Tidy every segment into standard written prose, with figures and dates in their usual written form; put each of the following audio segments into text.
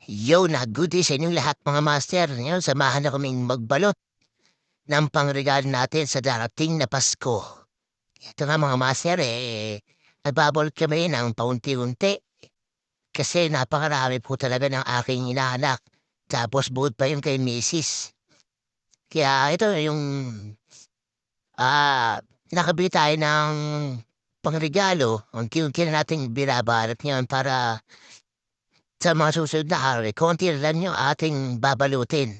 Yo, good day sa inyong lahat mga master. Ngayon, samahan na kaming magbalot ng pangregalo natin sa darating na Pasko. Ito nga mga master, nagbabalot kami ng paunti-unti kasi napakarami po talaga ng aking inaanak. Tapos buod pa yung kay Mrs. Kaya ito yung nakabili tayo ng pangregalo. Unti-unti na natin binabalot ngayon para sa mga susunod na araw, konti lang yung ating babalutin.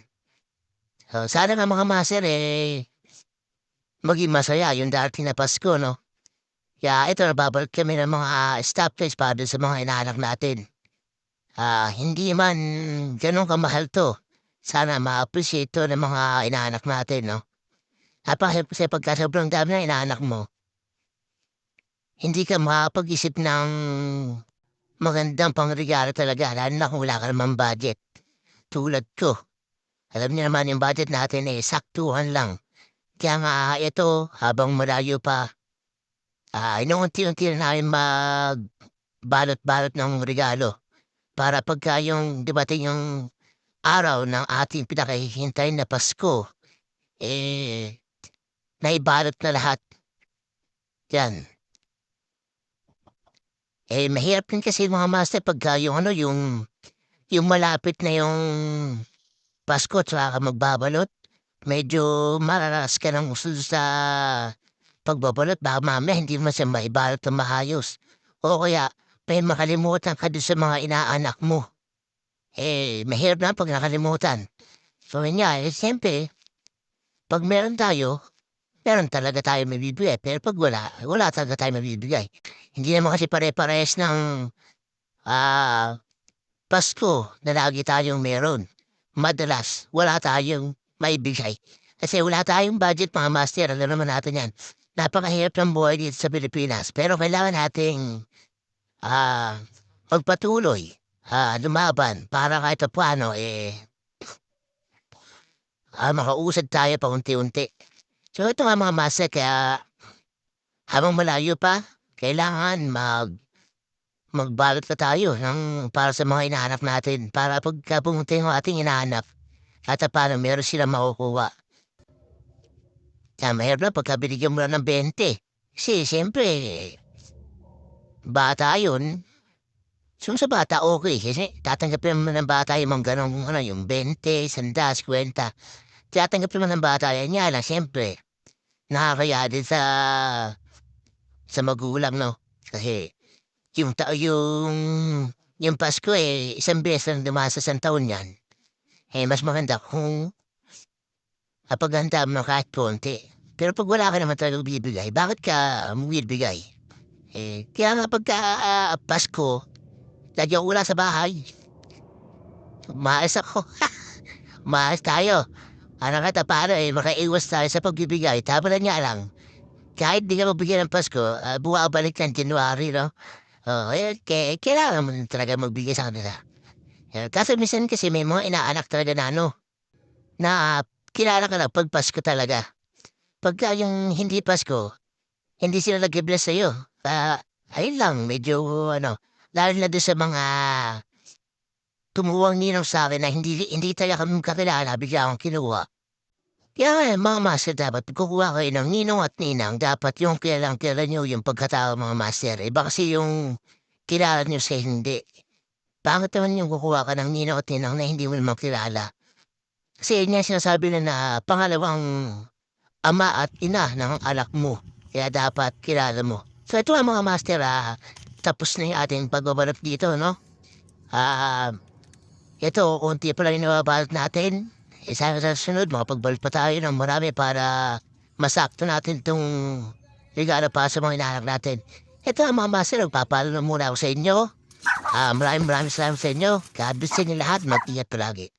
Sana nga mga master, maging masaya yung darating na Pasko, no? Kaya ito, nababalot kami ng mga stoplights para dun sa mga inaanak natin. Hindi man ganun kamahal to. Sana ma-appreciate to ng mga inaanak natin, no? Kasi pagka sobrang dami na inaanak mo, hindi ka makapag-isip ng magandang pangregalo talaga, lalo na kung wala ka namang budget. Tulad ko. Alam niyo naman yung budget natin saktuhan lang. Kaya nga ito, habang malayo pa, inuunti-unti na namin magbalot-balot ng regalo. Para pagka yung dumating yung araw ng ating pinakahihintay na Pasko, naibalot na lahat. Yan. Mahirap din kasi mga master pagka yung malapit na yung Pasko tsaka ka magbabalot. Medyo mararas ka ng usul sa pagbabalot. Baka mamaya hindi mo siya maibalot na maayos. O kaya may makalimutan ka doon sa mga inaanak mo. Mahirap na pag nakalimutan. So nga, siyempre, pag meron tayo, meron talaga tayo mabibigay. Pero pag wala talaga tayo mabibigay. Hindi naman kasi pare-parehas ng Pasko na lagi tayong meron. Madalas, wala tayong maibigay. Kasi wala tayong budget mga master. Alam naman natin yan. Napakahirap ng buhay dito sa Pilipinas. Pero kailangan nating magpatuloy, lumaban para kahit paano, makausad tayo pa unti-unti. So ito nga mga master, kaya habang malayo pa, kailangan magbalot na tayo para sa mga inahanap natin. Para pagka pumunta yung ating inahanap, at paano meron silang makukuha. Kaya mahirap lang pagka binigyan mo lang ng 20. Kasi siyempre, bata yun. So sa bata okay. Kasi tatanggapin mo ng bata yung mga ganong yung 20, 100, 50. Tatanggapin mo ng bata yan. Yan lang, siyempre. Nakakaya din sa magulang, no? Kasi yung Pasko isang beses lang dumasa sa taon yan. Mas maganda kung paghanda mo kahit konti. Pero pag wala ka naman talagang bibigay, bakit ka bibigay? Kaya nga pagka Pasko, lagi ako wala sa bahay. Maayos ako. Maayos tayo. Ano ka paano makaiwas tayo sa pagbibigay. Tama na nga lang. Kahit di ka magbigay ng Pasko, bumabalik ng January, no? Kailangan mo talaga magbigay sa kanila. Kasi minsan kasi may mga inaanak talaga na kilala ka lang pag Pasko talaga. Pagka yung hindi Pasko, hindi sila nag-bless sa'yo. Ayun lang, medyo lalo na doon sa mga tumuwang ninong sa akin na hindi talaga kami kakilala, bigla akong kinuha. Kaya mga master dapat kukuha kayo ng ninong at ninang, dapat yung kilalang nyo yung pagkatao mga master. Iba kasi yung kilala nyo sa hindi. Bakit naman yung kukuha ka ng ninong at ninang na hindi mo naman kilala? Kasi yun nga sinasabi na pangalawang ama at ina ng anak mo. Kaya dapat kilala mo. So ito mga master, tapos na yung ating pagbabalot dito, no? Ito, konti pa lang yung nababalot natin. Sana sa sunod, makapagbalot pa tayo ng marami para masakto natin itong regalo para sa mga inaanak natin. Ito mga master, nagpapalo na muna ako sa inyo. Maraming salamat sa inyo. God bless sa inyo lahat. Mag-ingat palagi.